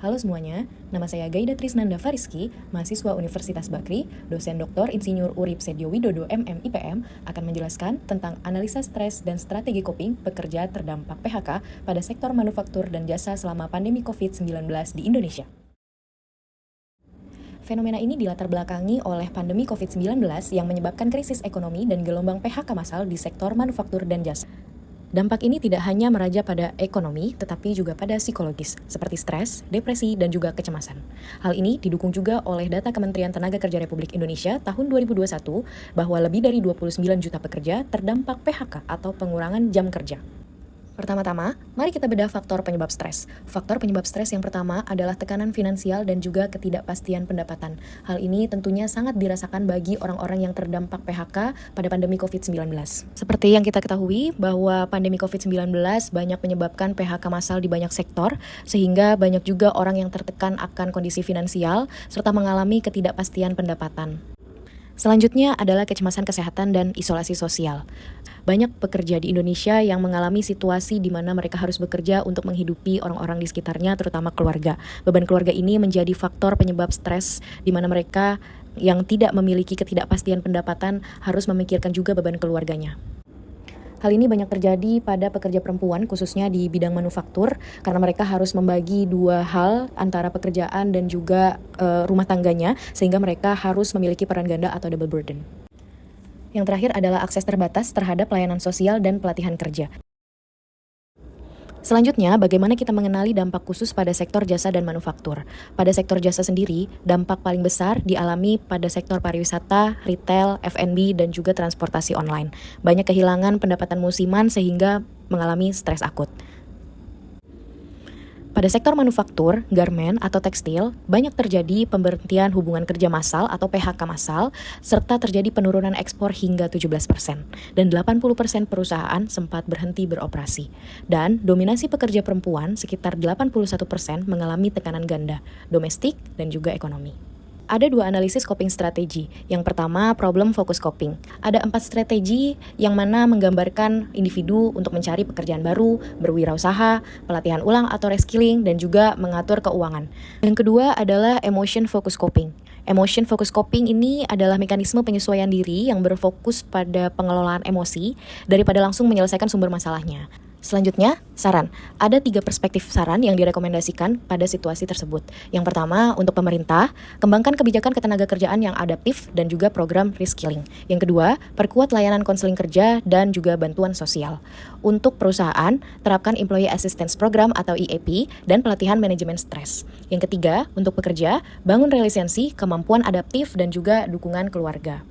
Halo semuanya, nama saya Gaida Trisnanda Fariski, mahasiswa Universitas Bakri, dosen Dr. Insinyur Urip Sedyo Widodo MM.IPM, akan menjelaskan tentang analisa stres dan strategi coping pekerja terdampak PHK pada sektor manufaktur dan jasa selama pandemi COVID-19 di Indonesia. Fenomena ini dilatar belakangi oleh pandemi COVID-19 yang menyebabkan krisis ekonomi dan gelombang PHK massal di sektor manufaktur dan jasa. Dampak ini tidak hanya meraja pada ekonomi, tetapi juga pada psikologis, seperti stres, depresi, dan juga kecemasan. Hal ini didukung juga oleh data Kementerian Tenaga Kerja Republik Indonesia tahun 2021, bahwa lebih dari 29 juta pekerja terdampak PHK atau pengurangan jam kerja. Pertama-tama, mari kita bedah faktor penyebab stres. Faktor penyebab stres yang pertama adalah tekanan finansial dan juga ketidakpastian pendapatan. Hal ini tentunya sangat dirasakan bagi orang-orang yang terdampak PHK pada pandemi COVID-19. Seperti yang kita ketahui bahwa pandemi COVID-19 banyak menyebabkan PHK massal di banyak sektor, sehingga banyak juga orang yang tertekan akan kondisi finansial, serta mengalami ketidakpastian pendapatan. Selanjutnya adalah kecemasan kesehatan dan isolasi sosial. Banyak pekerja di Indonesia yang mengalami situasi di mana mereka harus bekerja untuk menghidupi orang-orang di sekitarnya, terutama keluarga. Beban keluarga ini menjadi faktor penyebab stres, di mana mereka yang tidak memiliki ketidakpastian pendapatan harus memikirkan juga beban keluarganya. Hal ini banyak terjadi pada pekerja perempuan, khususnya di bidang manufaktur, karena mereka harus membagi dua hal antara pekerjaan dan juga rumah tangganya, sehingga mereka harus memiliki peran ganda atau double burden. Yang terakhir adalah akses terbatas terhadap pelayanan sosial dan pelatihan kerja. Selanjutnya, bagaimana kita mengenali dampak khusus pada sektor jasa dan manufaktur. Pada sektor jasa sendiri, dampak paling besar dialami pada sektor pariwisata, retail, F&B, dan juga transportasi online. Banyak kehilangan pendapatan musiman sehingga mengalami stres akut. Pada sektor manufaktur, garmen, atau tekstil, banyak terjadi pemberhentian hubungan kerja massal atau PHK massal, serta terjadi penurunan ekspor hingga 17%, dan 80% perusahaan sempat berhenti beroperasi. Dan dominasi pekerja perempuan sekitar 81% mengalami tekanan ganda, domestik, dan juga ekonomi. Ada dua analisis coping strategi. Yang pertama, problem focus coping. Ada 4 strategi yang mana menggambarkan individu untuk mencari pekerjaan baru, berwirausaha, pelatihan ulang atau reskilling, dan juga mengatur keuangan. Yang kedua adalah emotion focus coping. Emotion focus coping ini adalah mekanisme penyesuaian diri yang berfokus pada pengelolaan emosi daripada langsung menyelesaikan sumber masalahnya. Selanjutnya, saran. Ada 3 perspektif saran yang direkomendasikan pada situasi tersebut. Yang pertama, untuk pemerintah, kembangkan kebijakan ketenagakerjaan yang adaptif dan juga program reskilling. Yang kedua, perkuat layanan konseling kerja dan juga bantuan sosial. Untuk perusahaan, terapkan Employee Assistance Program atau EAP dan pelatihan manajemen stres. Yang ketiga, untuk pekerja, bangun resiliensi, kemampuan adaptif dan juga dukungan keluarga.